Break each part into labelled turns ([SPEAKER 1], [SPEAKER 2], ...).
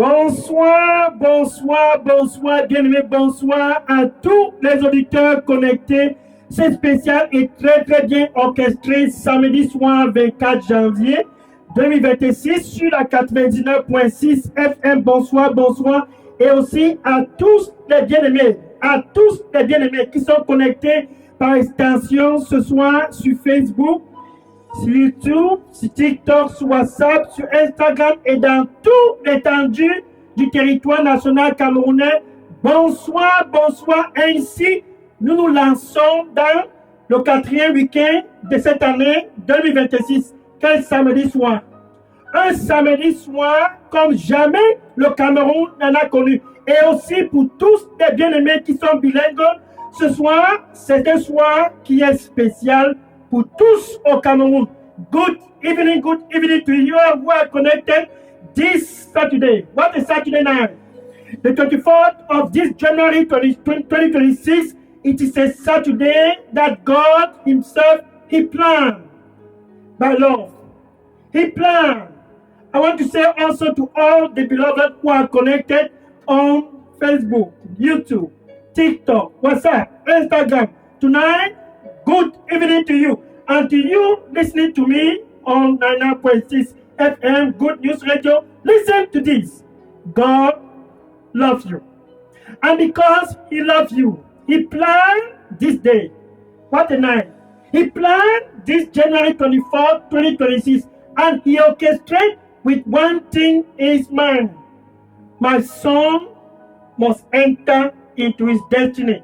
[SPEAKER 1] Bonsoir, bonsoir, bonsoir, bien-aimés, bonsoir à tous les auditeurs connectés. C'est spécial et très très bien orchestré samedi soir 24 janvier 2026 sur la 99.6 FM. Bonsoir, bonsoir. Et aussi à tous les bien-aimés, qui sont connectés par extension ce soir sur Facebook, sur YouTube, sur TikTok, sur WhatsApp, sur Instagram et dans toute l'étendue du territoire national camerounais. Bonsoir, bonsoir. Ainsi, nous nous lançons dans le 4e week-end de cette année 2026. Quel samedi soir? Un samedi soir comme jamais le Cameroun n'en a connu. Et aussi pour tous les bien-aimés qui sont bilingues, ce soir, c'est un soir qui est spécial pour tous au Cameroun. Good evening to you who are connected this Saturday. What is Saturday night? The 24th of this January 2026. It is a Saturday that God Himself, He planned by love. He planned. I want to say also to all the beloved who are connected on Facebook, YouTube, TikTok, WhatsApp, Instagram. Tonight, good evening to you. And to you listening to me on 99.6 FM, Good News Radio, listen to this. God loves you. And because He loves you, He planned this day. What a night. He planned this January 24, 2026. And He orchestrated with one thing in His mind. My son must enter into his destiny.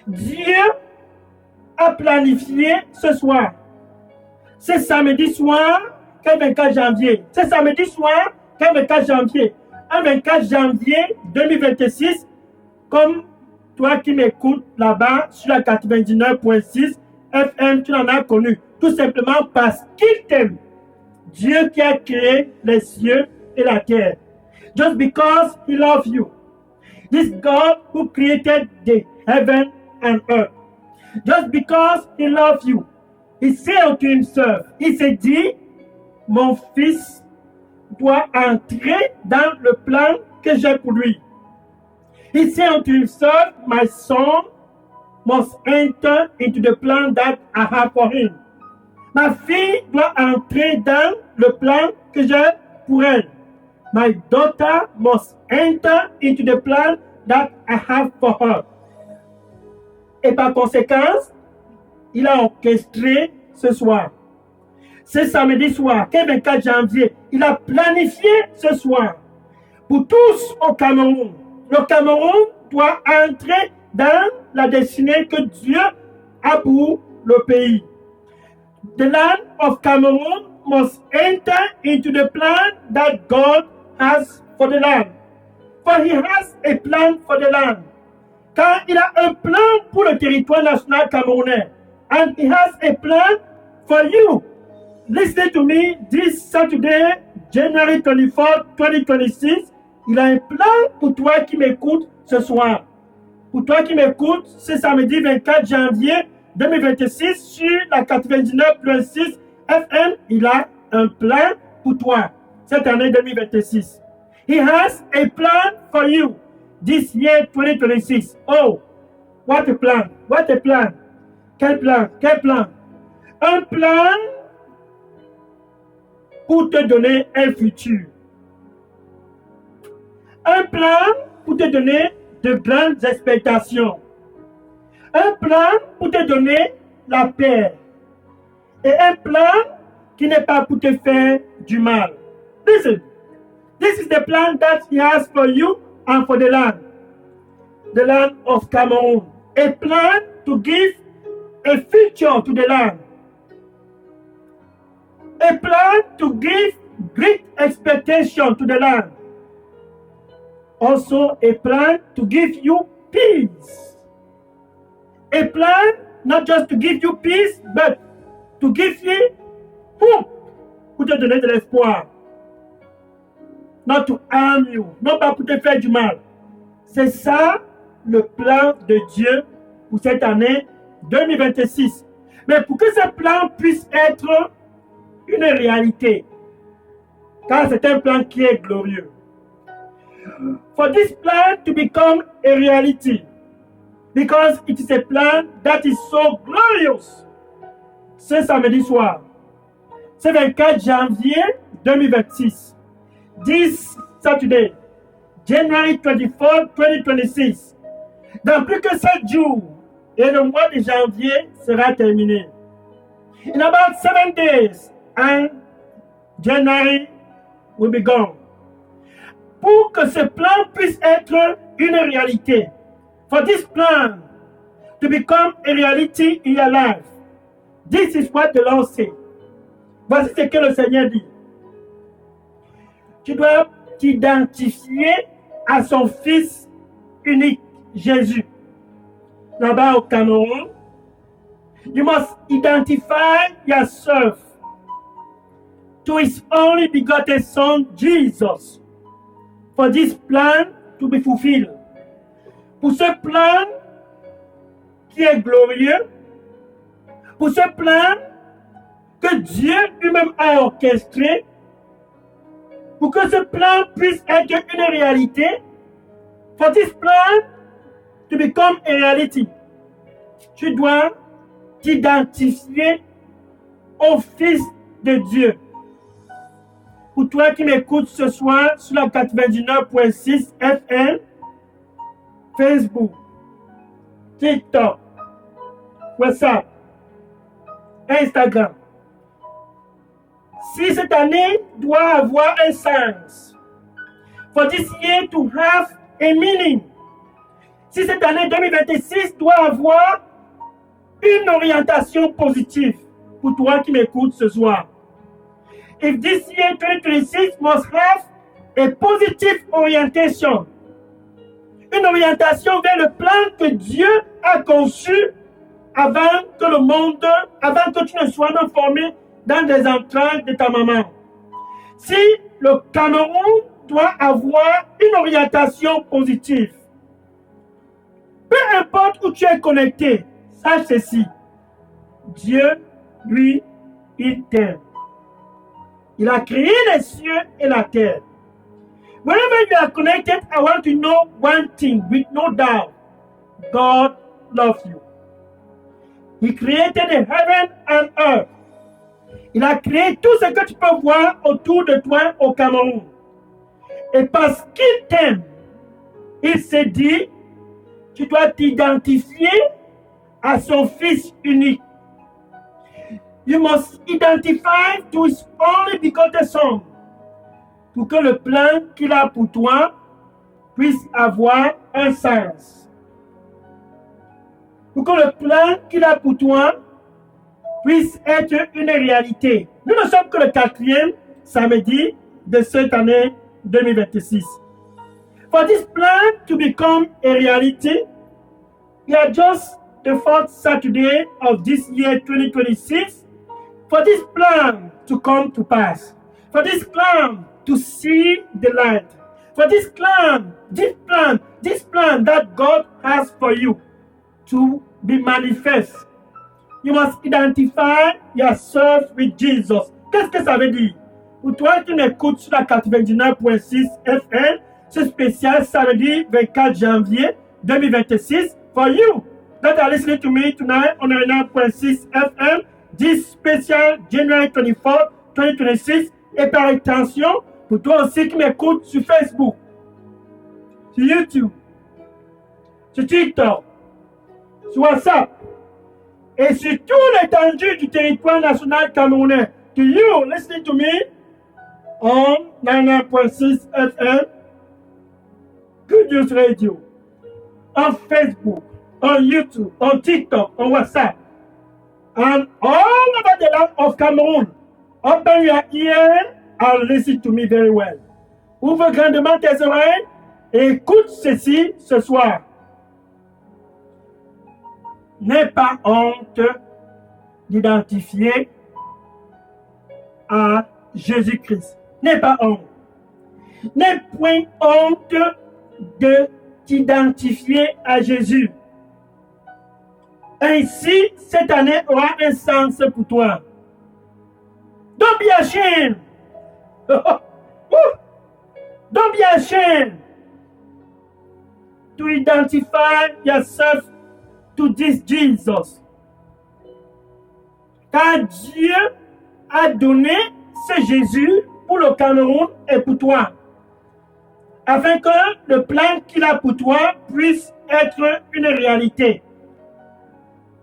[SPEAKER 1] Dieu a planifié ce soir. C'est samedi soir, le 24 janvier. C'est samedi soir, le 24 janvier. Un 24 janvier 2026, comme toi qui m'écoutes là-bas sur la 99.6 FM, tu l'en as connu. Tout simplement parce qu'il t'aime. Dieu qui a créé les cieux et la terre. Just because He loves you. This God who created the heaven and earth. Just because He loves you. He said unto Himself, il s'est dit, mon fils doit entrer dans le plan que j'ai pour lui. He said unto Himself, my son must enter into the plan that I have for him. Ma fille doit entrer dans le plan que j'ai pour elle. My daughter must enter into the plan that I have for her. Et par conséquent, il a orchestré ce soir. Ce samedi soir, le 24 janvier, il a planifié ce soir pour tous au Cameroun. Le Cameroun doit entrer dans la destinée que Dieu a pour le pays. The land of Cameroon must enter into the plan that God has for the land. For He has a plan for the land. Car il a un plan pour le territoire national camerounais. And He has a plan for you. Listen to me this Saturday, January 24, 2026. Il a un plan pour toi qui m'écoutes ce soir. Pour toi qui m'écoutes ce samedi 24 janvier 2026 sur la 99.6 FM, il a un plan pour toi cette année 2026. He has a plan for you this year 2026. Oh, what a plan! What a plan! Quel plan! Quel plan! Un plan pour te donner un futur. Un plan pour te donner de grandes expectations. Un plan pour te donner la paix. Et un plan qui n'est pas pour te faire du mal. Listen, this is the plan that He has for you and for the land of Cameroon. A plan to give a future to the land. A plan to give great expectation to the land. Also a plan to give you peace. A plan not just to give you peace, but to give you hope, pour te donner de l'espoir. Not to harm you, non pas pour te faire du mal. C'est ça le plan de Dieu pour cette année 2026. Mais pour que ce plan puisse être une réalité, car c'est un plan qui est glorieux, For this plan to become a reality, because it is a plan that is so glorious. Ce samedi soir, c'est 24 janvier 2026. This Saturday, January 24, 2026. Dans plus que 7 jours, et le mois de janvier sera terminé. In about 7 days, and January will be gone. Pour que ce plan puisse être une réalité, for this plan to become a reality in your life, this is what the Lord says. Voici ce que le Seigneur dit. Tu dois t'identifier à son Fils unique, Jésus. Là-bas au Cameroun, you must identify yourself to his only begotten Son, Jesus, for this plan to be fulfilled. Pour ce plan qui est glorieux, pour ce plan que Dieu lui-même a orchestré, pour que ce plan puisse être une réalité, for this plan to become a reality, tu dois t'identifier au Fils de Dieu. Pour toi qui m'écoutes ce soir sur la 99.6 FM, Facebook, TikTok, WhatsApp, Instagram. Si cette année doit avoir un sens, for this year to have a meaning, si cette année 2026 doit avoir une orientation positive, pour toi qui m'écoutes ce soir, if this year 2026 must have a positive orientation, une orientation vers le plan que Dieu a conçu avant que tu ne sois même formé dans les entrailles de ta maman. Si le Cameroun doit avoir une orientation positive, peu importe où tu es connecté, sache ceci, Dieu, lui, il t'aime. Il a créé les cieux et la terre. Wherever you are connected, I want to know one thing with no doubt. God loves you. He created the heaven and earth. Il a créé tout ce que tu peux voir autour de toi au Cameroun. Et parce qu'il t'aime, il s'est dit, tu dois t'identifier à son Fils unique. You must identify to his only begotten Son, pour que le plan qu'il a pour toi puisse avoir un sens. Pour que le plan qu'il a pour toi puisse être une réalité. Nous ne sommes que le 4e samedi de cette année 2026. For this plan to become a reality, we are just the 4th Saturday of this year 2026. For this plan to come to pass, for this plan to see the light, for this plan that God has for you to be manifest, you must identify yourself with Jesus. Qu'est-ce que ça veut dire? Pour toi qui m'écoutes sur la 99.6 FM, ce spécial samedi 24 janvier 2026, for you that are listening to me tonight on 99.6 FM, this special January 24, 2026, et par extension, pour toi aussi qui m'écoutes sur Facebook, sur YouTube, sur TikTok, sur WhatsApp, et sur tout l'étendue du territoire national camerounais. To you listening to me on 99.6 FM, Good News Radio, on Facebook, on YouTube, on TikTok, on WhatsApp, and all over the land of Cameroon. Open your ear and listen to me very well. Ouvre grandement tes oreilles et écoute ceci ce soir. N'aie pas honte d'identifier à Jésus-Christ. N'aie pas honte. N'aie point honte de t'identifier à Jésus. Ainsi, cette année aura un sens pour toi. Don't be ashamed. Don't be ashamed to identify yourself to this Jesus. Car Dieu a donné ce Jésus pour le Cameroun et pour toi, afin que le plan qu'il a pour toi puisse être une réalité.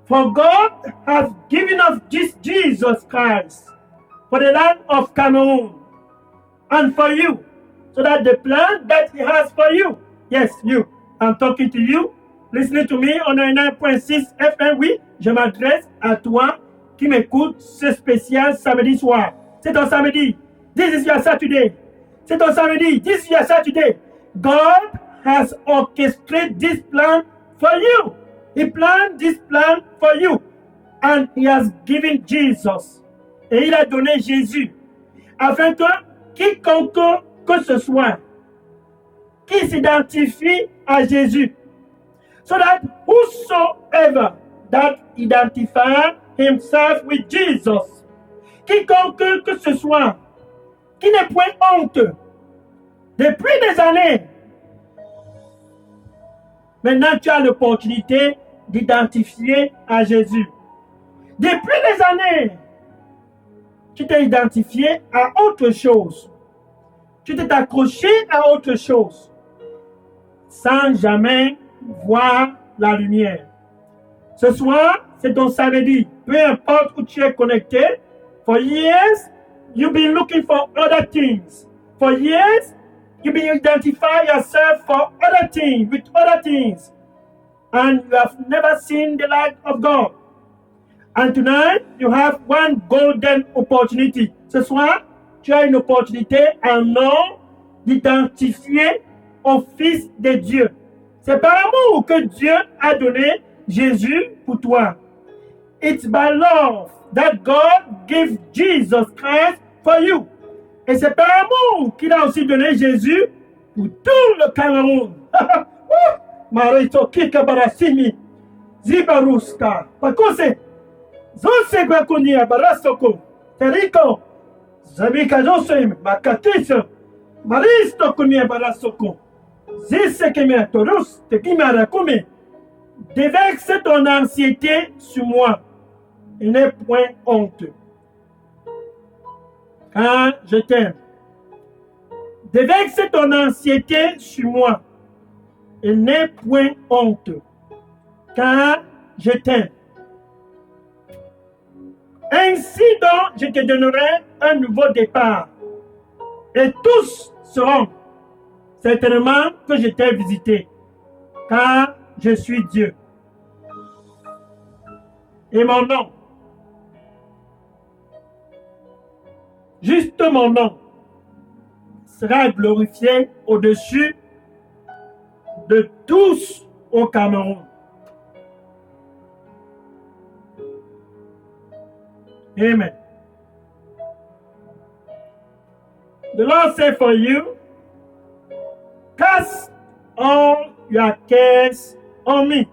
[SPEAKER 1] For God has given us this Jesus Christ for the land of Cameroon and for you, so that the plan that He has for you, yes, you, I'm talking to you, listening to me on 99.6 FM, oui, je m'adresse à toi qui m'écoute ce spécial samedi soir. C'est ton samedi. This is your Saturday. C'est ton samedi. This is your Saturday. God has orchestrated this plan for you. He planned this plan for you. And He has given Jesus. Et il a donné Jésus. Afin que quiconque que ce soit qui s'identifie à Jésus. So that whosoever that identifies himself with Jesus. Quiconque que ce soit qui n'est point honte. Depuis des années, maintenant tu as l'opportunité d'identifier à Jésus. Depuis des années, tu t'es identifié à autre chose. Tu t'es accroché à autre chose sans jamais voir la lumière. Ce soir, c'est ton samedi. Peu importe où tu es connecté. For years, you've been looking for other things. For years, you've been identifying yourself for other things, with other things. And you have never seen the light of God. And tonight, you have one golden opportunity. Ce soir, tu as une opportunité, un nom d'identifier au Fils de Dieu. C'est par amour que Dieu a donné Jésus pour toi. It's by love that God gave Jesus Christ for you. Et c'est par amour qu'il a aussi donné Jésus pour tout le Cameroun. Marito kika barasimi zibaruska. Pakose zose bakunia barastoko. Teriko zabika zose makatisa maristo kunia barastoko. Zise kemia torus te kimara kume. Déverse ton anxiété sur moi. Il n'est point honte. Car je t'aime. Déverse ton anxiété sur moi. Il n'est point honte. Car je t'aime. Ainsi donc, je te donnerai un nouveau départ. Et tous sauront certainement que je t'ai visité. Car je suis Dieu. Et mon nom, juste mon nom, sera glorifié au-dessus de tous au Cameroun. Amen. The Lord said for you, cast all your cares on me.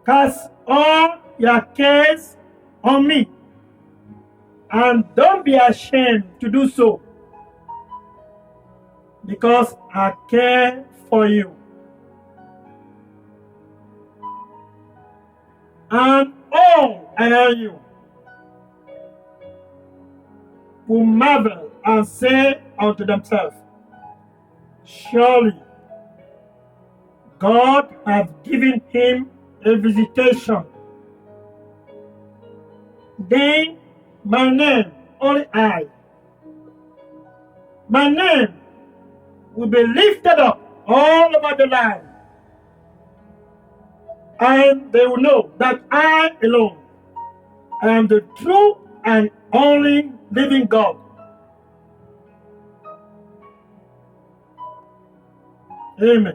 [SPEAKER 1] Cast all your cares on me. And don't be ashamed to do so. Because I care for you. And all around you will marvel and say unto themselves, surely God hath given him a visitation. Then my name, only I, my name will be lifted up all over the land. And they will know that I alone am the true and only living God. Amen.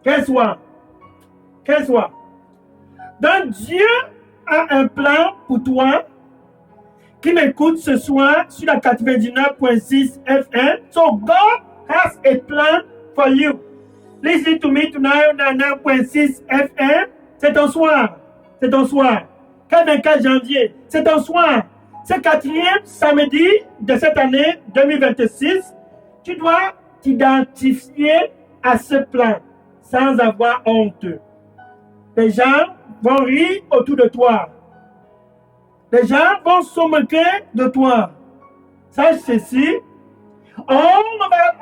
[SPEAKER 1] Qu'est-ce soit. Donc Dieu a un plan pour toi qui m'écoute ce soir sur la 99.6 FM. So God has a plan for you. Listen to me tonight on 99.6 FM. C'est ton soir. C'est ton soir. 24 janvier. C'est ton soir. Ce 4e samedi de cette année 2026, tu dois t'identifier à ce plan sans avoir honte. Les gens vont rire autour de toi. Les gens vont se moquer de toi. Sache ceci. All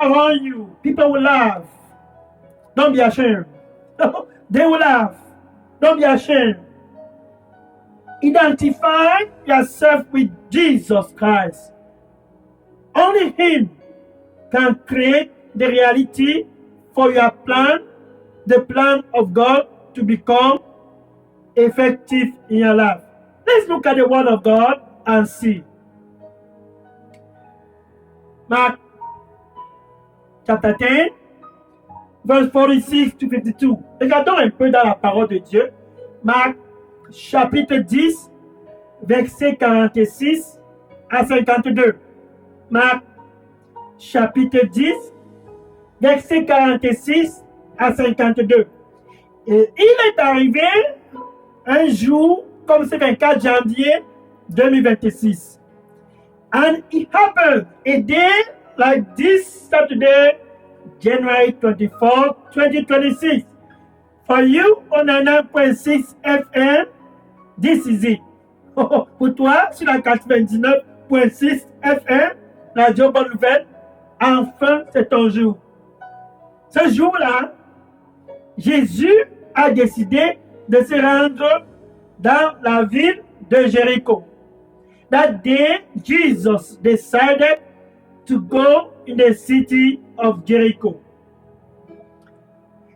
[SPEAKER 1] around you, people will laugh. Don't be ashamed. They will laugh. Don't be ashamed. Identify yourself with Jesus Christ. Only Him can create the reality for your plan, the plan of God to become effective in your life. Let's look at the Word of God and see. Mark chapter 10, verse 46 to 52. Regardons un peu dans la parole de Dieu. Marc chapitre 10, verset 46 à 52. Marc chapitre 10, verset 46 à 52. Et il est arrivé un jour, comme c'est 24 janvier 2026. And it happened a day like this Saturday, January 24, 2026. For you on 99.6 FM, this is it. Pour toi, sur la 99.6 FM, Radio Bonne Nouvelle, enfin c'est ton jour. Ce jour-là, Jésus a décidé de se rendre dans la ville de Jéricho. That day, Jesus decided to go in the city of Jericho.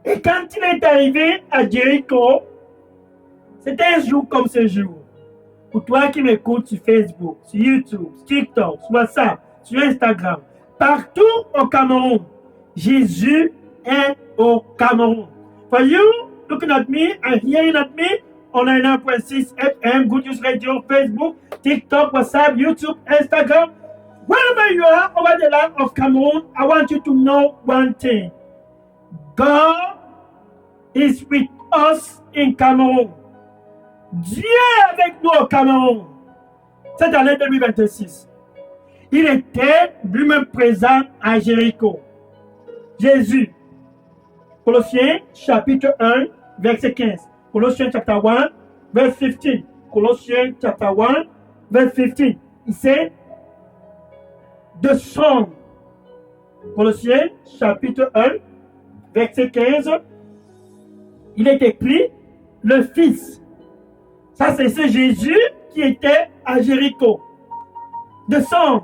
[SPEAKER 1] Et quand il est arrivé à Jericho, c'était un jour comme ce jour. Pour toi qui m'écoutes sur Facebook, sur YouTube, sur TikTok, sur WhatsApp, sur Instagram, partout au Cameroun, Jésus est au Cameroun. For you, looking at me and hearing at me on 99.6 FM, Good News Radio, Facebook, TikTok, WhatsApp, YouTube, Instagram, wherever you are over the land of Cameroon, I want you to know one thing. God is with us in Cameroun. Dieu est avec nous au Cameroun. Cette année 2026. Il était lui-même présent à Jéricho. Jésus. Colossiens chapitre 1, verset 15. Colossians chapter 1, verse 15. Colossians chapter 1, verse 15. Il said, the Son. Colossiens chapitre 1, verset 15. Il est écrit, le Fils. Ça, c'est ce Jésus qui était à Jéricho. The Son.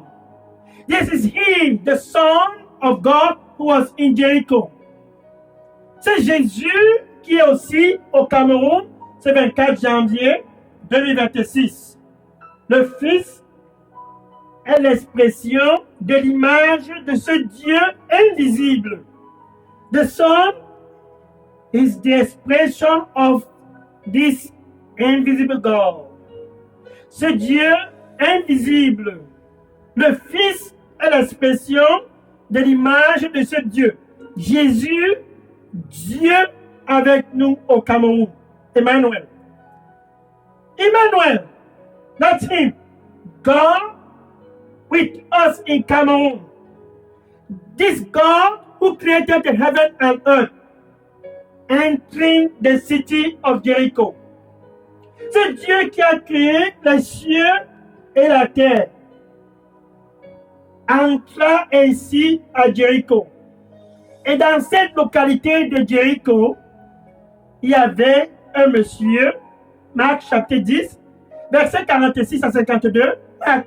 [SPEAKER 1] This is He, the Son of God who was in Jericho. C'est Jésus qui est aussi au Cameroun, ce 24 janvier 2026. Le Fils est l'expression de l'image de ce Dieu invisible. The Son is the expression of this invisible God. Ce Dieu invisible. Le Fils est l'expression de l'image de ce Dieu. Jésus, Dieu avec nous au Cameroun. Emmanuel. Emmanuel. That's Him. God with us in Cameroon. This God who created the heaven and earth, entering the city of Jericho. C'est Dieu qui a créé les cieux et la terre. Entra ainsi à Jericho. Et dans cette localité de Jericho, il y avait un monsieur, Marc chapitre 10, verset 46 à 52, Marc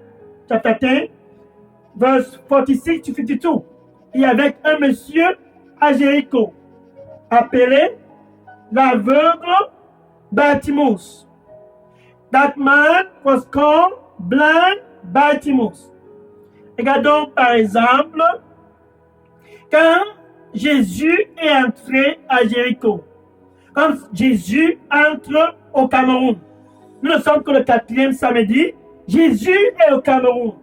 [SPEAKER 1] chapitre 10, verse 46 to 52. Il y avait un monsieur à Jéricho, appelé l'aveugle Bartimaeus. That man was called blind Bartimaeus. Regardons par exemple, quand Jésus est entré à Jéricho, quand Jésus entre au Cameroun, nous ne sommes que le 4e samedi, Jésus est au Cameroun.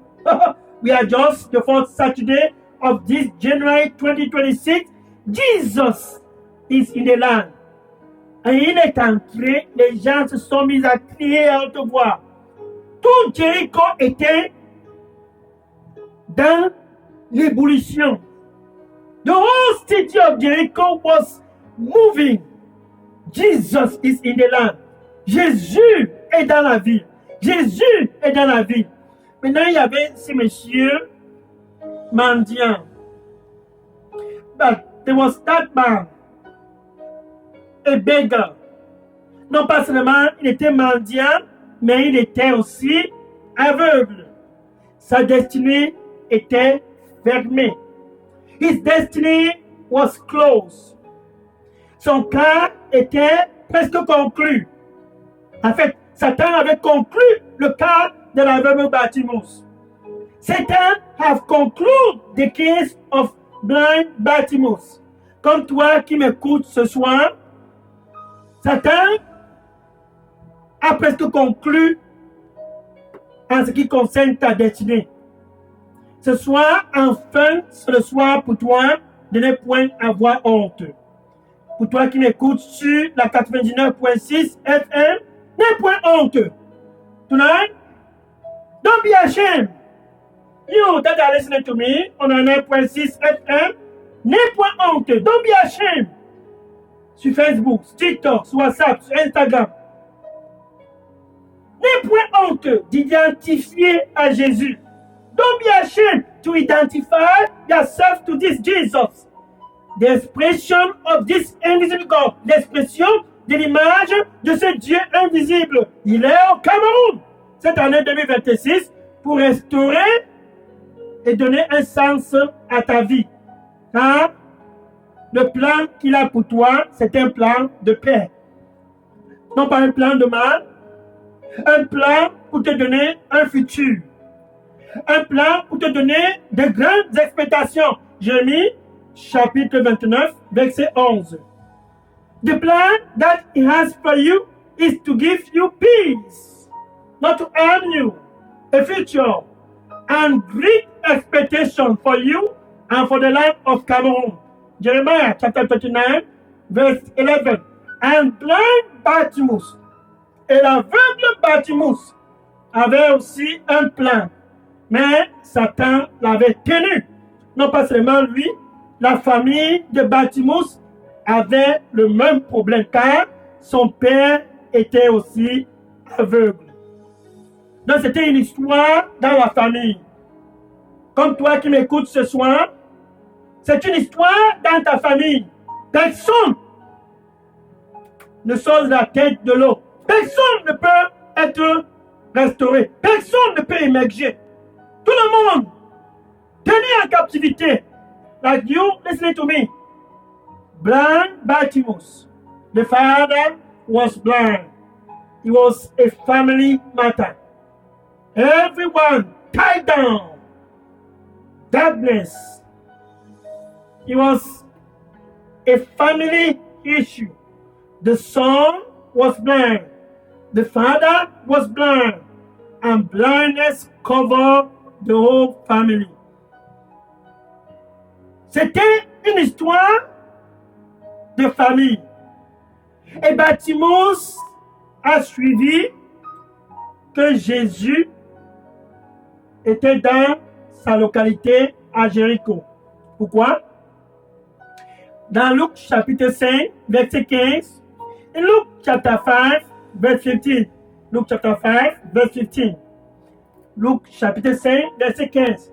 [SPEAKER 1] We are just the 4th Saturday of this January 2026. Jesus is in the land. Et il est entré, les gens se sont mis à crier à haute voix. tout Jéricho était dans l'ébullition. The whole city of Jericho was moving. Jesus is in the land. Jésus est dans la ville. Jésus est dans la ville. Maintenant, il y avait ce monsieur mendiant. But there was that man, a beggar. Non pas seulement il était mendiant, mais il était aussi aveugle. Sa destinée était fermée. His destiny was closed. Son cas était presque conclu. En fait, Satan avait conclu le cas de l'aveugle Bartimaeus. Satan have concluded the case of blind Bartimaeus. Comme toi qui m'écoutes ce soir, Satan a presque conclu en ce qui concerne ta destinée. Ce soir, enfin, c'est le soir pour toi de ne point avoir honte. Pour toi qui m'écoutes sur la 99.6 FM, n'aie point honte. Tonight, don't be ashamed. You that are listening to me on 9.6 FM, n'aie point honte. Don't be ashamed. Sur Facebook, sur TikTok, sur WhatsApp, sur Instagram. N'aie point honte d'identifier à Jésus. Don't be ashamed to identify yourself to this Jesus. The expression of this invisible God. L'expression de l'image de ce Dieu invisible. Il est au Cameroun cette année 2026 pour restaurer et donner un sens à ta vie. Car le plan qu'il a pour toi, c'est un plan de paix. Non pas un plan de mal, un plan pour te donner un futur. Un plan pour te donner de grandes expectations. Jérémie, chapitre 29, verset 11. The plan that he has for you is to give you peace, not to harm you, a future, and great expectation for you and for the land of Cameroon. Jeremiah, chapter 39, verse 11. And blind Bartimaeus, et l'aveugle Bartimaeus, avait aussi un plan. Mais Satan l'avait tenu. Non pas seulement lui, la famille de Bartimaeus avait le même problème car son père était aussi aveugle. Donc c'était une histoire dans la famille. Comme toi qui m'écoutes ce soir, c'est une histoire dans ta famille. Personne ne sort la tête de l'eau. Personne ne peut être restauré. Personne ne peut émerger. Tout le monde tenu en captivité. Like you, listening to me. Blind Bartimaeus. The father was blind. It was a family matter. Everyone tied down. Darkness. It was a family issue. The son was blind. The father was blind. And blindness covered the whole family. C'était une histoire de famille. Et Bartimaeus a suivi que Jésus était dans sa localité à Jéricho. Pourquoi? Dans Luc chapitre 5, verset 15, et Luc chapter 5, verse 15. Luc chapter 5, verse 15. Luc chapitre 5, verset 15.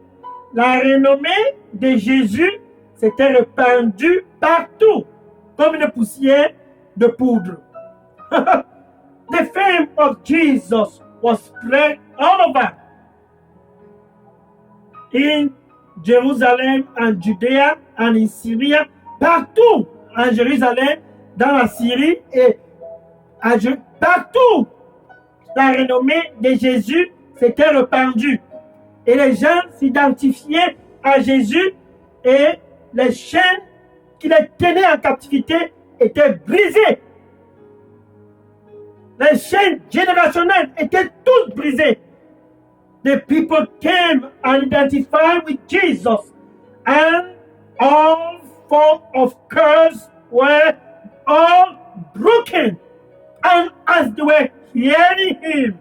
[SPEAKER 1] La renommée de Jésus s'était répandue partout, comme une poussière de poudre. The fame of Jesus was spread all over. In Jerusalem and Judea and in Syria, partout en Jérusalem, dans la Syrie et partout, la renommée de Jésus s'était répandue. Et les gens s'identifiaient à Jésus et les chaînes qui les tenaient en captivité étaient brisées. Les chaînes générationnelles étaient toutes brisées. The people came and identified with Jesus, and all form of curse were all broken. And as they were hearing him,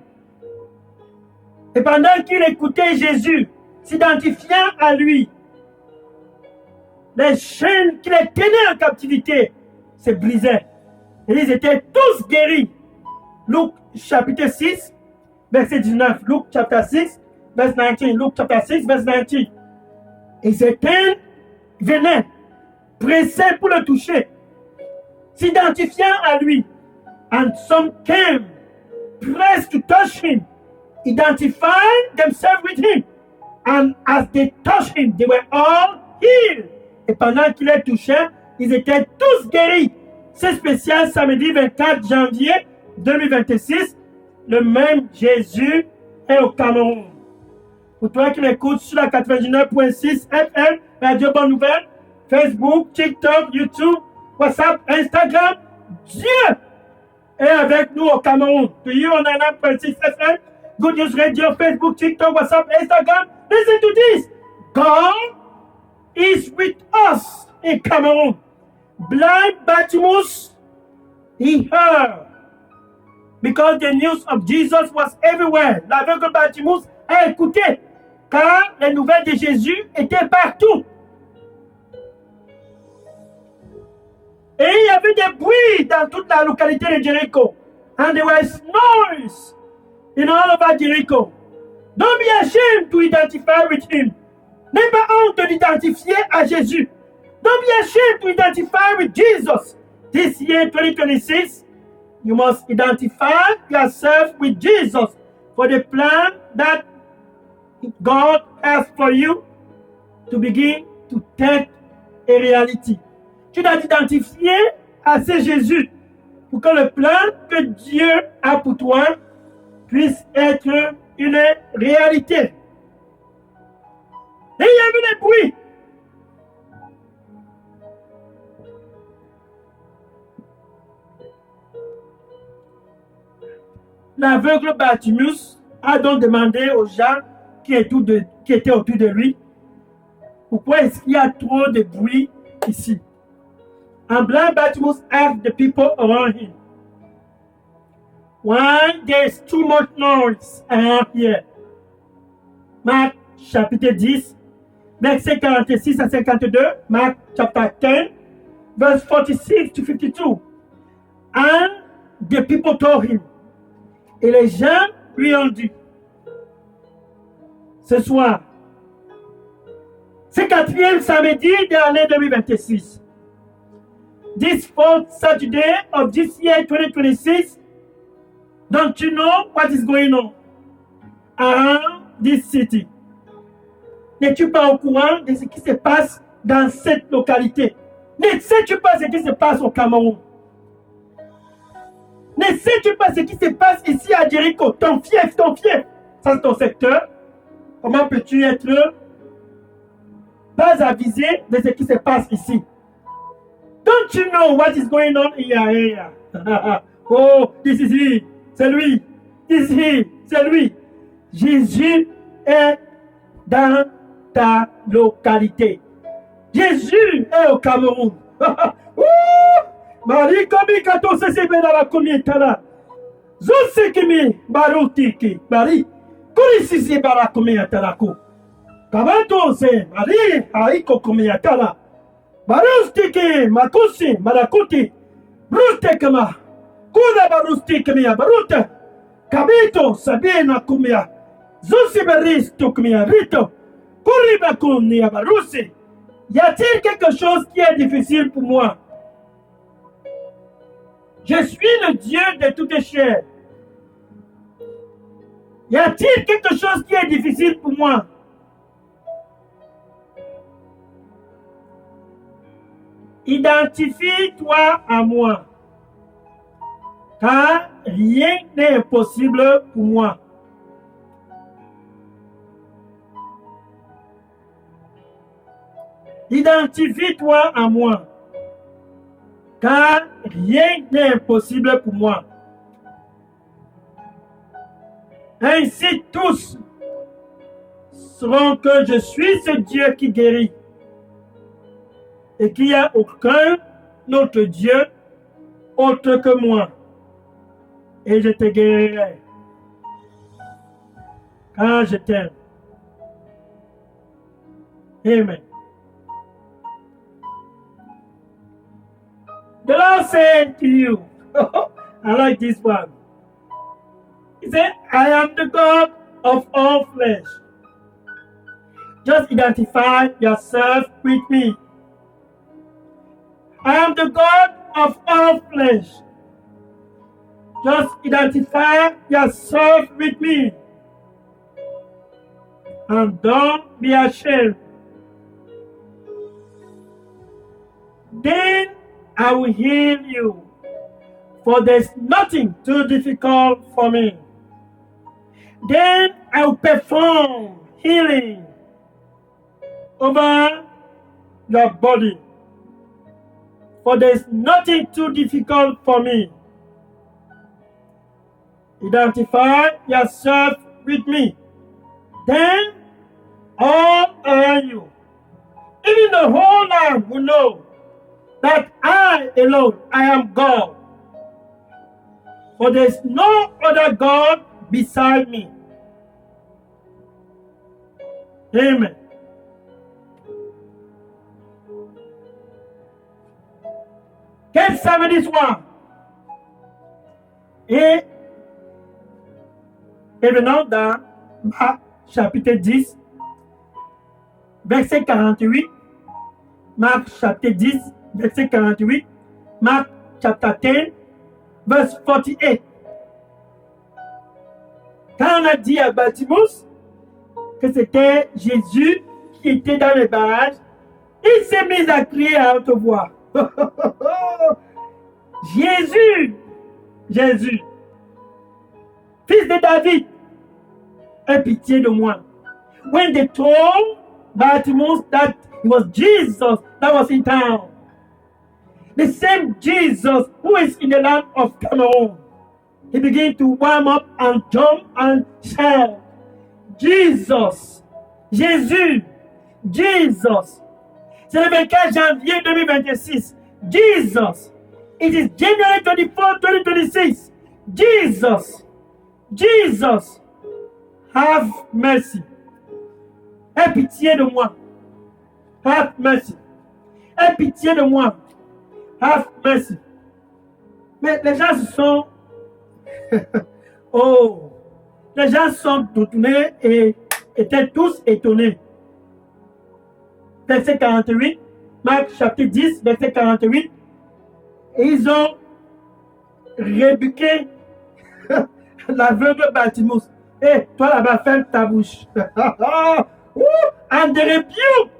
[SPEAKER 1] Et pendant qu'il écoutait Jésus, s'identifiant à lui, les chaînes qui les tenaient en captivité se brisaient. Et ils étaient tous guéris. Luc chapitre 6, verset 19. Luc chapitre 6, verset 19. Luc chapitre 6, verset 19. Et certains venaient, pressés pour le toucher, s'identifiant à lui. And some came, pressed to touch him, identifying themselves with him. And as they touched him, they were all healed. Et pendant qu'il les touchait, ils étaient tous guéris. C'est spécial, samedi 24 janvier 2026. Le même Jésus est au Cameroun. Pour toi qui m'écoutes sur la 99.6 FM, Radio Bonne Nouvelle, Facebook, TikTok, YouTube, WhatsApp, Instagram, Dieu est avec nous au Cameroun. To you on 99.6 FM, Good News Radio, Facebook, TikTok, WhatsApp, Instagram. Listen to this. God is with us in Cameroon. Blind Bartimaeus, he heard. Because the news of Jesus was everywhere. L'aveugle Bartimaeus a écouté. Car les nouvelles de Jésus étaient partout. Et il y avait des bruits dans toute la localité de Jéricho. And there was noise in all over Jericho. Don't be ashamed to identify with him. N'aie pas honte de l'identifier à Jésus. Don't be ashamed to identify with Jesus. This year, 2026, you must identify yourself with Jesus for the plan that God has for you to begin to take a reality. Tu dois t'identifier à ce Jésus pour que le plan que Dieu a pour toi puisse être une réalité. Et il y avait des bruits. L'aveugle Bartimaeus a donc demandé aux gens qui étaient autour de lui, pourquoi est-ce qu'il y a trop de bruit ici? And blind Bartimaeus asked the people around him, why there's too much noise around here? Marc chapitre 10, verset 46 à 52, Marc chapter 10, verse 46 to 52. And the people told him, et les gens lui ont dit, ce soir, c'est quatrième samedi de l'année 2026. This fourth Saturday of this year 2026, don't you know what is going on around this city? N'es-tu pas au courant de ce qui se passe dans cette localité? Ne sais-tu pas ce qui se passe au Cameroun? Ne sais-tu pas ce qui se passe ici à Jéricho? Ton fief, ça c'est ton secteur. Comment peux-tu être pas avisé de ce qui se passe ici? Don't you know what is going on here? Oh, this is he. C'est lui. This is he. C'est lui. Jésus est dans ta localité. Jésus est au Cameroun. Marie komi kato sese la komietala. Zosekimi barutiki. Marie kuri sisi bara komietala ko. Kabato se Marie aiko komietala. Barustiki makusi marakuti. Brustekama. Kuda barustikimi baruta. Kabito sabina kumia. Zosi kumia rito. Kuri bakuni barusi. Y a-t-il quelque chose qui est difficile pour moi? Je suis le Dieu de toutes chair. Y a-t-il quelque chose qui est difficile pour moi? Identifie-toi à moi, car rien n'est impossible pour moi. Identifie-toi à moi, car rien n'est impossible pour moi. Ainsi tous sauront que je suis ce Dieu qui guérit et qu'il n'y a aucun autre Dieu autre que moi. Et je te guérirai. car je t'aime. Amen. The Lord said to you, I like this one. He said, I am the God of all flesh. Just identify yourself with me. I am the God of all flesh. Just identify yourself with me. And don't be ashamed. Then I will heal you, for there's nothing too difficult for me. Then I will perform healing over your body, for there's nothing too difficult for me. Identify yourself with me. Then all around you, even the whole land will know that I alone, I am God. For there is no other God beside me. Amen. Quel samedi soir? Et venons dans Marc chapitre 10, verset 48. Marc chapitre 10, verset 48. Marc chapter 10, verse 48. Quand on a dit à Bartimus que c'était Jésus qui était dans le barrage, il s'est mis à crier à haute voix. Jésus, Jésus, fils de David, aie pitié de moi. When they told Bartimaeus that it was Jesus that was in town, the same Jesus who is in the land of Cameroon, he began to warm up and jump and shout, Jesus, Jésus, Jesus. C'est le 24 janvier 2026. Jesus. It is January 24, 2026. Jesus. Jesus. Have mercy. Aie pitié de moi. Have mercy. Aie pitié de moi. Have mercy. Mais les gens se sont... oh! Les gens sont tournés et étaient tous étonnés. Verset 48, Marc chapitre 10, verset 48. Et ils ont rébuqué l'aveugle Bartimaeus. Hey, toi là-bas, ferme ta bouche. And they rebuke.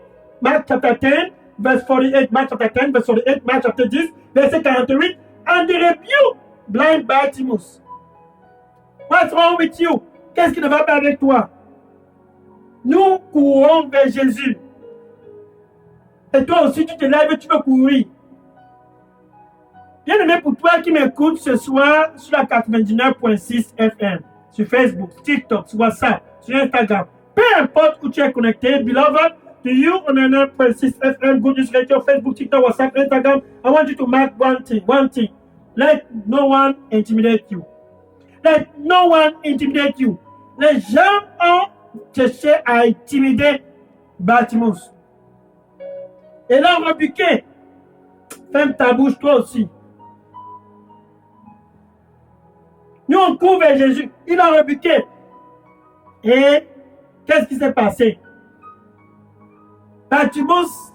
[SPEAKER 1] Mark chapter 10, verse 48. Mark chapter 10, verse 48. Mark chapter 10, verset 48. And they rebuke blind Bartimaeus. What's wrong with you? Qu'est-ce qui ne va pas avec toi? Nous courons vers Jésus. Et toi aussi, tu te lèves et tu veux courir. Bien aimé, pour toi qui m'écoutes ce soir sur la 99.6 FM, sur Facebook, TikTok, sur WhatsApp, sur Instagram, peu importe où tu es connecté, beloved, to you on 99.6 FM, Good News Radio, Facebook, TikTok, WhatsApp, Instagram, I want you to mark one thing. Let no one intimidate you. Let no one intimidate you. Les gens ont cherché à intimider Bartimaeus. Et là, on rebuqué. Ferme ta bouche, toi aussi. Nous, on court vers Jésus. Il a rebuqué. Et qu'est-ce qui s'est passé? Bartimaeus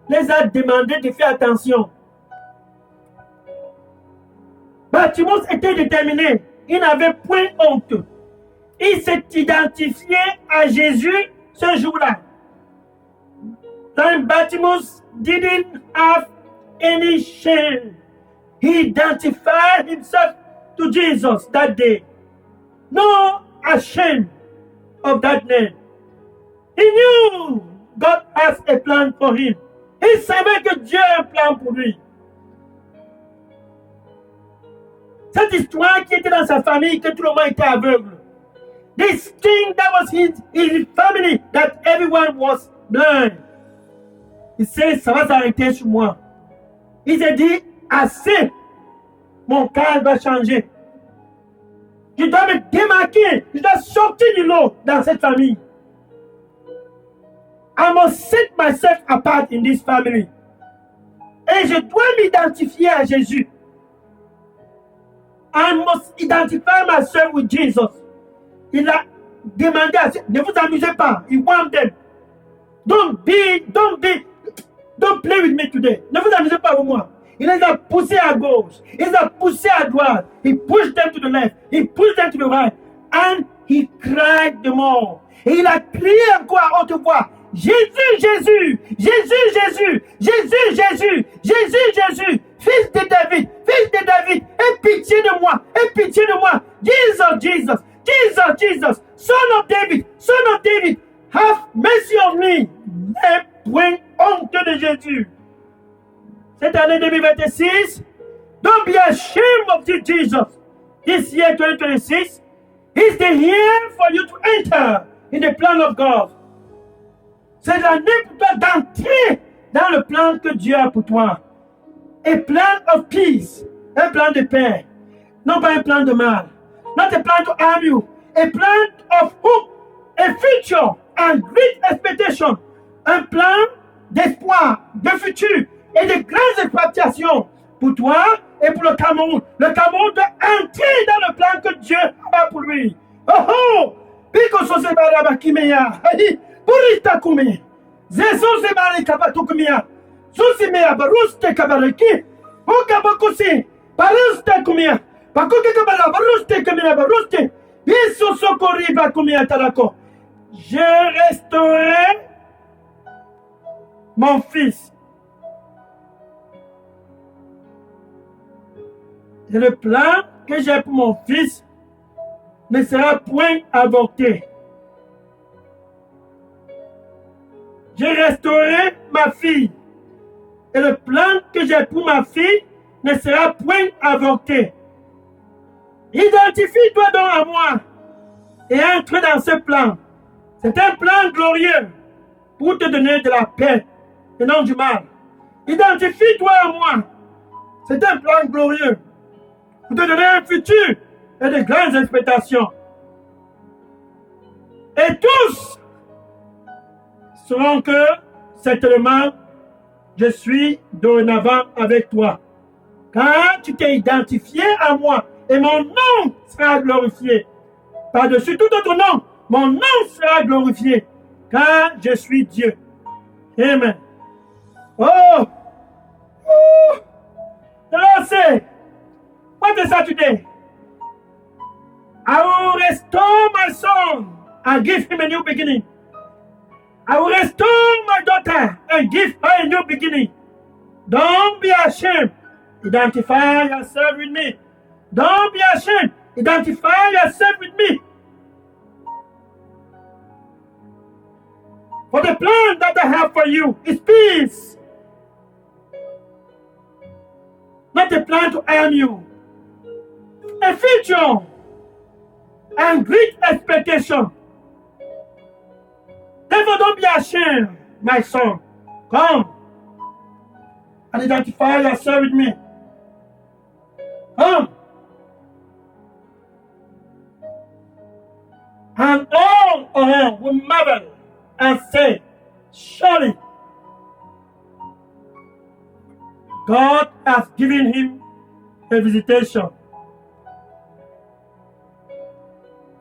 [SPEAKER 1] les a demandé de faire attention. Bartimaeus était déterminé. Il n'avait point honte. Il s'est identifié à Jésus ce jour-là. Bartimaeus didn't have any shame. He identified himself to Jesus that day. No ashamed of that name. He knew God has a plan for him. Il savait que Dieu a un plan pour lui. Cette histoire qui était dans sa famille, que tout le monde était aveugle. This thing that was his family, that everyone was blind. Il sait, ça va s'arrêter sur moi. Il s'est dit, assez, mon cœur va changer. Je dois me démarquer. Je dois sortir du lot dans cette famille. I must set myself apart in this family. Et je dois m'identifier à Jésus. I must identify myself with Jesus. Il a demandé à ne vous amusez pas. He want them. Don't play with me today. Ne vous amusez pas avec moi. Il les a poussés à gauche. Il les a poussés à droite. He pushed them to the left. He pushed them to the right. And he cried the more. Et il a crié encore à haute voix. Jésus, Jésus, Jésus, Jésus, Jésus, Jésus, Jésus, Jésus, fils de David, aie pitié de moi, aie pitié de moi. Jesus, Jesus, Jesus, Jesus, son of David, have mercy on me. Et point honte de Jésus. Cette année 2026, don't be ashamed of Jesus. This year 2026 is the year for you to enter in the plan of God. C'est l'année pour toi d'entrer dans le plan que Dieu a pour toi. A plan of peace, un plan de paix, non pas un plan de mal. Not a plan to harm you, a plan of hope, a future and great expectation, un plan d'espoir, de futur et de grandes expectations pour toi et pour le Cameroun. Le Cameroun doit entrer dans le plan que Dieu a pour lui. Oh oh! Pico Sosebara Kimeya. Purita Kumi. Zeso Sebari Kapatukumia. Susimea Baruste Kabaraki. Okabakusi. Baruste Kumia. Pakuke Kabala Baruste Kamia Baruste. Biso Sokori Bakumia Tarako. Je resterai mon fils. Et le plan que j'ai pour mon fils ne sera point avorté. Je resterai ma fille. Et le plan que j'ai pour ma fille ne sera point avorté. Identifie-toi donc à moi et entre dans ce plan. C'est un plan glorieux pour te donner de la paix et non du mal. Identifie-toi à moi. C'est un plan glorieux pour te donner un futur et de grandes expectations. Et tous sauront que certainement je suis dorénavant avec toi. Quand tu t'es identifié à moi et mon nom sera glorifié. Par-dessus tout autre nom, mon nom sera glorifié. Car je suis Dieu. Amen. Oh! Oh! The Lord said, what is that today? I will restore my son and give him a new beginning. I will restore my daughter and give her a new beginning. Don't be ashamed. Identify yourself with me. Don't be ashamed. Identify yourself with me. For the plan that I have for you is peace. Not a plan to harm you. A future and great expectation. Therefore, don't be ashamed, my son. Come and identify yourself with me. Come. And all of them will marvel and say, surely God has given him a visitation.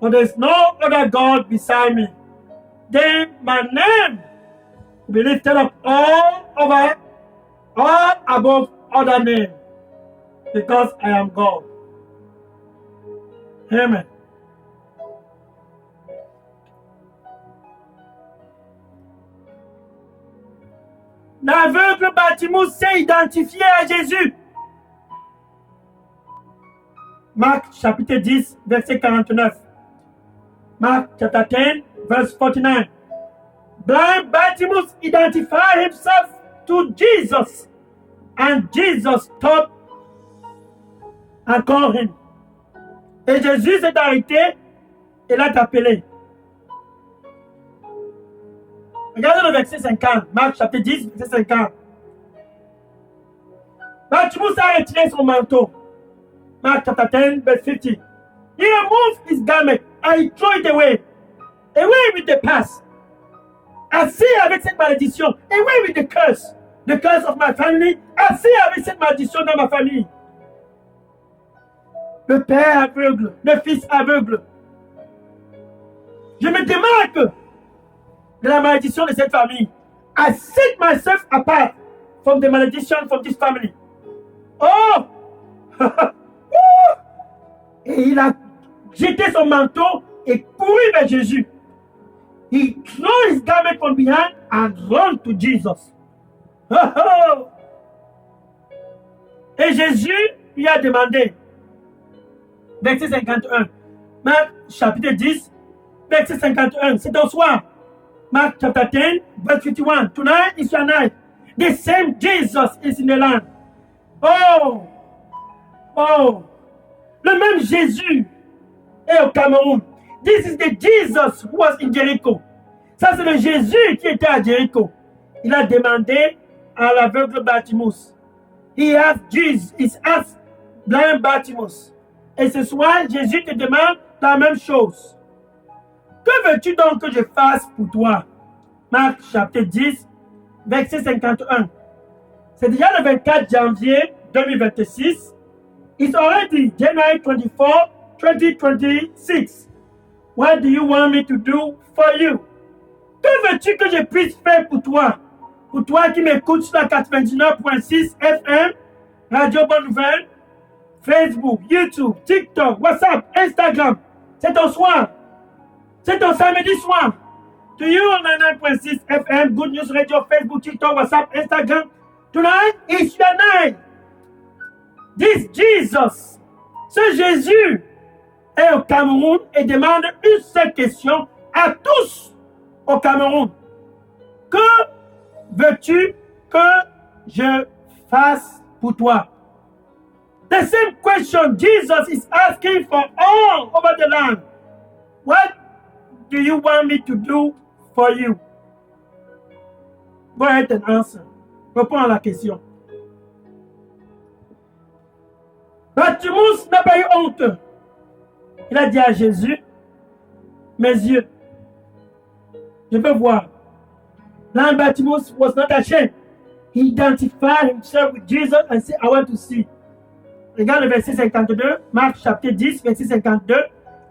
[SPEAKER 1] For there is no other God beside me. Then my name will be lifted up all over, all above other names, because I am God. Amen. L'aveugle Bartimée s'est identifié à Jésus. Marc chapitre 10, verset 49. Mark chapter 10, verse 49. Blind Bartimaeus identified himself to Jesus, and Jesus stopped and called him. Et Jésus s'est arrêté et l'a appelé. Regardez le verset 50, Marc chapitre 10, verset 50. Bartimaeus a retiré son manteau. Marc chapter 10, verse 50. He removed his garment and he threw it away. Away with the past. Assez avec cette malédiction. Away with the curse. The curse of my family. Assez avec cette malédiction dans ma famille. Le père aveugle, le fils aveugle. Je me démarque de la malédiction de cette famille. I set myself apart from the malediction from this family. Oh! Et il a jeté son manteau et couru vers Jésus. He threw his garment from behind and ran to Jesus. Et Jésus lui a demandé, verset 51, Marc chapitre 10, verset 51, c'est au soir. Mark chapter 10, verse 51. Tonight is your night. The same Jesus is in the land. Oh! Oh! Le même Jésus est au Cameroun. This is the Jesus who was in Jericho. Ça, c'est le Jésus qui était à Jericho. Il a demandé à l'aveugle Bartimus. He asked Jesus, he asked blind Bartimus. Et ce soir, Jésus te demande la même chose. Que veux-tu donc que je fasse pour toi? Marc chapitre 10, verset 51. C'est déjà le 24 janvier 2026. It's already January 24, 2026. What do you want me to do for you? Que veux-tu que je puisse faire pour toi? Pour toi qui m'écoutes sur la 99.6 FM, Radio Bonne Nouvelle, Facebook, YouTube, TikTok, WhatsApp, Instagram. C'est ton soir. C'est ton samedi soir. To you on 99.6 FM, Good News Radio, Facebook, TikTok, WhatsApp, Instagram. Tonight is your night. This Jesus, ce Jésus est au Cameroun et demande une seule question à tous au Cameroun. Que veux-tu que je fasse pour toi? The same question Jesus is asking for all over the land. What do you want me to do for you? Go ahead and answer. Réponds à la question. Bartimus n'a pas eu honte. Il a dit à Jésus, mes yeux, je peux voir. Blind Bartimus was not ashamed. He identified himself with Jesus and said, I want to see. Regarde le verset 52, Marc chapitre 10, verset 52.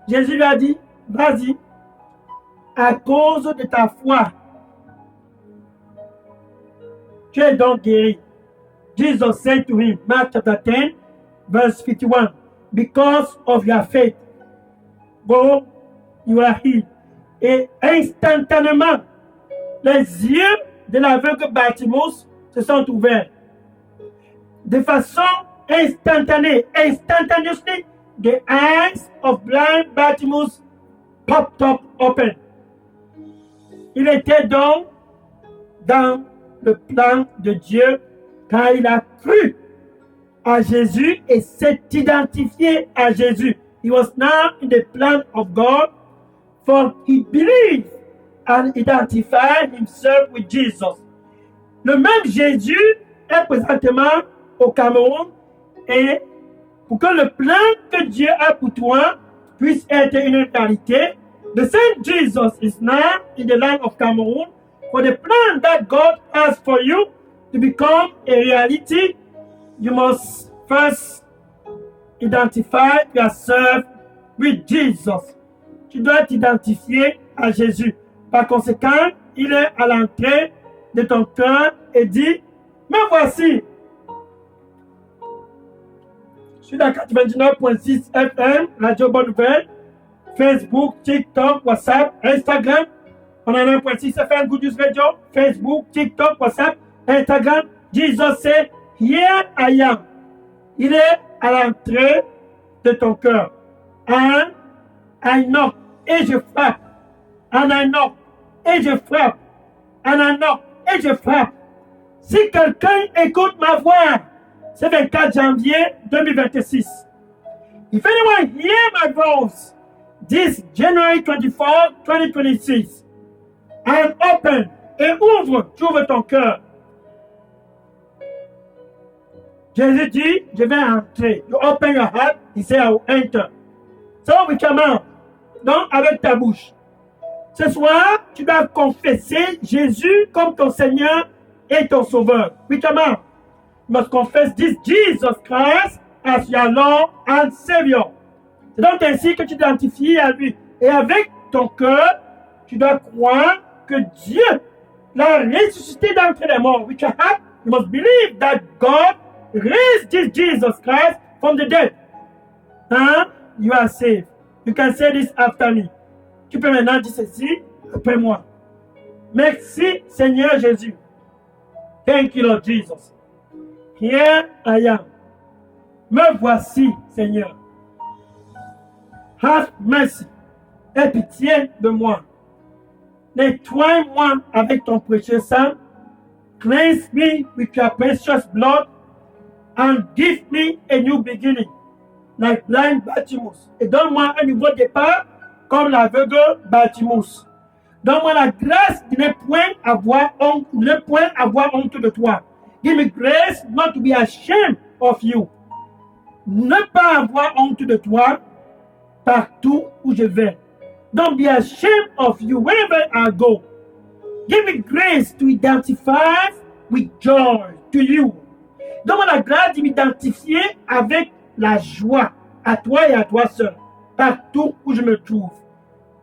[SPEAKER 1] Jésus lui a dit, vas-y, à cause de ta foi, tu es donc guéri. Jesus said to him, Mark chapter 10, verse 51, because of your faith, go, you are healed. Et instantanément, les yeux de l'aveugle Bartimus se sont ouverts. De façon instantanée, instantaneously, the eyes of blind Bartimus popped up open. Il était donc dans le plan de Dieu quand il a cru à Jésus et s'est identifié à Jésus. He was now in the plan of God, for he believed and identified himself with Jesus. Le même Jésus est présentement au Cameroun et pour que le plan que Dieu a pour toi puisse être une réalité, the same Jesus is now in the land of Cameroon. For the plan that God has for you to become a reality, you must first identify yourself with Jesus. Tu dois t'identifier à Jésus. Par conséquent, il est à l'entrée de ton cœur et dit, me voici. Sur la 99.6 FM, Radio Bonne Nouvelle, Facebook, TikTok, WhatsApp, Instagram. On a 1.6 FM, Good News Radio, Facebook, TikTok, WhatsApp, Instagram. Jesus said, here I am. Il est à l'entrée de ton cœur. And I knock. Et je frappe. And I knock. Et je frappe. And I knock. Et je frappe. Si quelqu'un écoute ma voix, c'est 24 janvier 2026. If anyone hear my voice, this January 24, 2026, and open, et ouvre, tu ouvres ton cœur. Jésus dit, je vais entrer. You open your heart, he said, I will enter. So, with your mouth. Donc, avec ta bouche. Ce soir, tu dois confesser Jésus comme ton Seigneur et ton Sauveur. With your mouth. You must confess this Jesus Christ as your Lord and Savior. C'est donc ainsi que tu t'identifies à lui. Et avec ton cœur, tu dois croire que Dieu l'a ressuscité d'entre les morts. With your heart, you must believe that God raised this Jesus Christ from the dead. And you are saved. You can say this after me. Tu peux maintenant dire ceci après moi. Merci Seigneur Jésus. Thank you Lord Jesus. Here I am. Me voici Seigneur. Have mercy. Aie pitié de moi. Nettoie-moi avec ton précieux sang. Cleanse me with your precious blood. And give me a new beginning. Like blind Bartimaeus. Et donne-moi un nouveau départ comme l'aveugle Bartimaeus. Donne-moi la grâce de ne point avoir honte de toi. Give me grace not to be ashamed of you. Ne pas avoir honte de toi partout où je vais. Don't be ashamed of you wherever I go. Give me grace to identify with joy to you. Donne-moi la grâce de m'identifier avec la joie à toi et à toi seul, partout où je me trouve.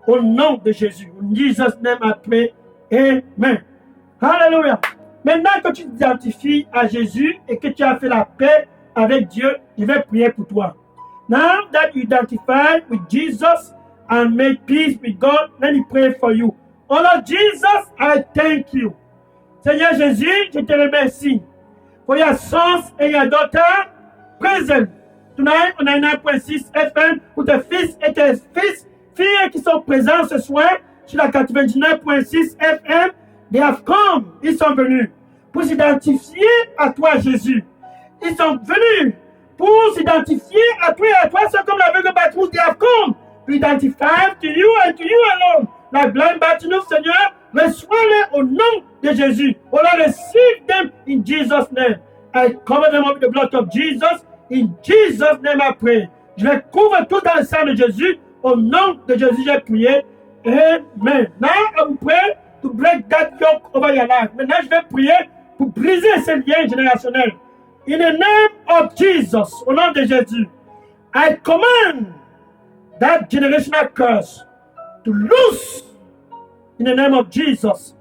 [SPEAKER 1] Au nom de Jésus. In Jesus' name I pray. Amen. Hallelujah. Maintenant que tu t'identifies à Jésus et que tu as fait la paix avec Dieu, je vais prier pour toi. Now that you identify with Jesus and make peace with God, let me pray for you. Oh Lord Jesus, I thank you. Seigneur Jésus, je te remercie for your sons and your daughters present. Tonight on 99.6 FM, pour tes fils et tes filles qui sont présents ce soir sur la 99.6 FM, they have come, ils sont venus pour s'identifier à toi Jésus. Ils sont venus pour s'identifier à toi et à toi, c'est comme l'aveugle Bartimaeus, they have come to identify to you and to you alone. Like blind Bartimaeus, Seigneur, reçois-les au nom de Jésus. Oh Lord, receive them in Jesus' name. I cover them with the blood of Jesus. In Jesus' name I pray. Je les couvre tout dans le sang de Jésus. Au nom de Jésus, j'ai prié. Amen. Now I will pray to break that yoke over your life. Maintenant, je vais prier pour briser ces liens générationnels. In the name of Jesus, au nom de Jésus, I command that generational curse to loose in the name of Jesus.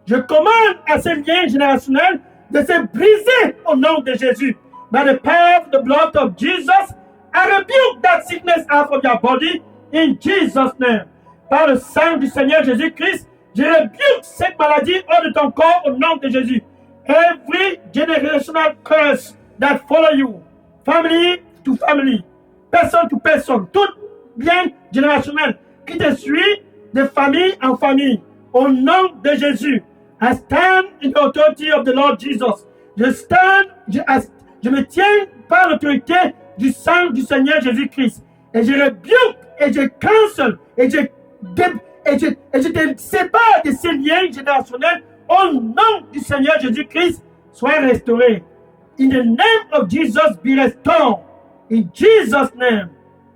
[SPEAKER 1] Je commande à ces liens générationnels de se briser au nom de Jésus. By the power of the blood of Jesus, I rebuke that sickness out of your body in Jesus' name. Par le sang du Seigneur Jésus-Christ, je rebuke cette maladie hors de ton corps au nom de Jésus. Every generational curse that follow you, family to family, personne to person, tout bien générationnel qui te suit de famille en famille, au nom de Jésus, I stand in the authority of the Lord Jesus. Je me tiens par l'autorité du sang du Seigneur Jésus-Christ. Et je rebuke, et je cancel, et je te sépare de ces liens générationnels au nom du Seigneur Jésus-Christ. Sois restauré. In the name of Jesus, be restored. In Jesus' name.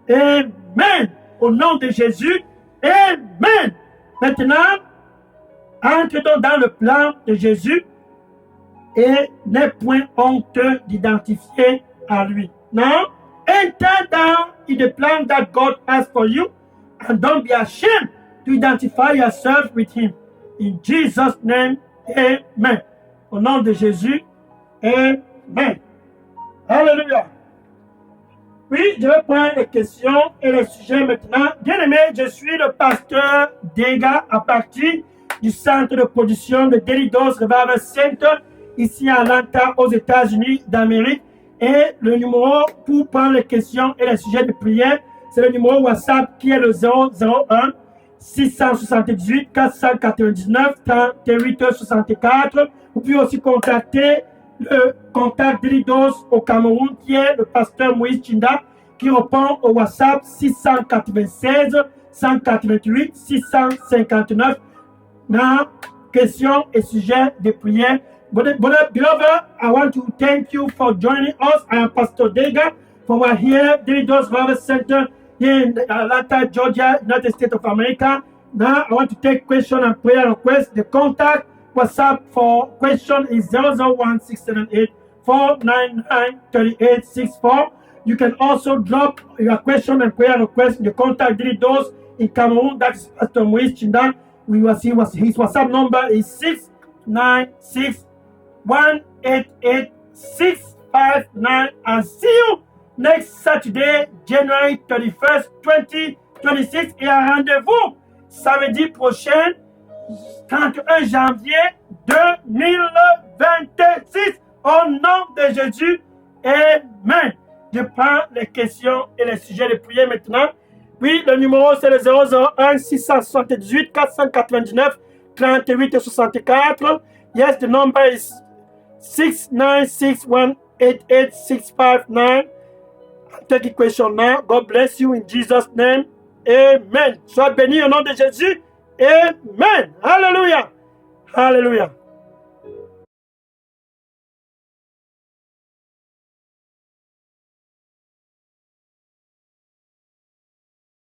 [SPEAKER 1] Amen. Au nom de Jésus. Amen. Maintenant, entre dans le plan de Jésus et n'aie point honte d'identifier à lui. Now, enter down in the plan that God has for you and don't be ashamed to identify yourself with him. In Jesus' name, amen. Au nom de Jésus, amen. Hallelujah. Oui, je vais prendre les questions et les sujets maintenant. Bien-aimé, je suis le pasteur Dega à partir du centre de production de Daily Dose Revival Center ici à Atlanta, aux États-Unis d'Amérique. Et le numéro pour prendre les questions et les sujets de prière, c'est le numéro WhatsApp qui est le 001 678 499 38 64. Vous pouvez aussi contacter le contact Daily Dose au Cameroun qui est le pasteur Moïse Chinda qui répond au WhatsApp 696 188 659 dans questions et sujets de prière. Beloved, I want to thank you for joining us. I am Pastor Dega from here, Daily Dose Revival Center here in Atlanta, Georgia, United States of America. Now I want to take question and prayer request. The contact WhatsApp for question is 001678 499 3864. You can also drop your question and prayer request in the contact those in Cameroon. That's Pastor Moise Chinda. His WhatsApp number is 696 188 659. And see you next Saturday, January 31st, 2026. Et un rendez-vous samedi prochain, 31 janvier 2026. Au nom de Jésus, Amen. Je prends les questions et les sujets de prière maintenant. Oui, le numéro c'est le 001 678 499 38 64. Yes, the number is 696 188 659. Take a question now. God bless you in Jesus' name. Amen. Sois béni au nom de Jésus. Amen. Hallelujah. Hallelujah.